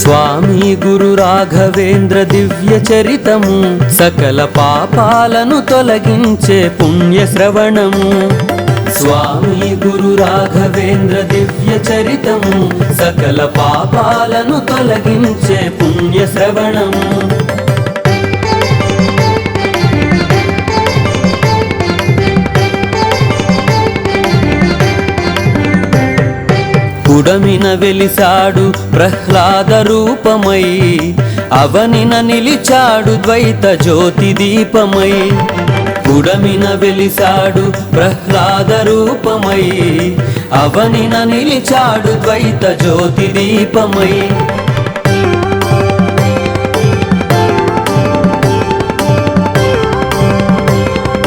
స్వామి గురు రాఘవేంద్ర దివ్య చరితము సకల పాపాలను తొలగించే పుణ్య శ్రవణము స్వామి గురు రాఘవేంద్ర దివ్య చరితము సకల పాపాలను తొలగించే పుణ్య శ్రవణము పుడమిన వెలిసాడు ప్రహ్లాద రూపమై అవనిన నిలిచాడు ద్వైత జ్యోతి దీపమై పుడమిన వెలిసాడు ప్రహ్లాద రూపమై అవనిన నిలిచాడు ద్వైత జ్యోతి దీపమై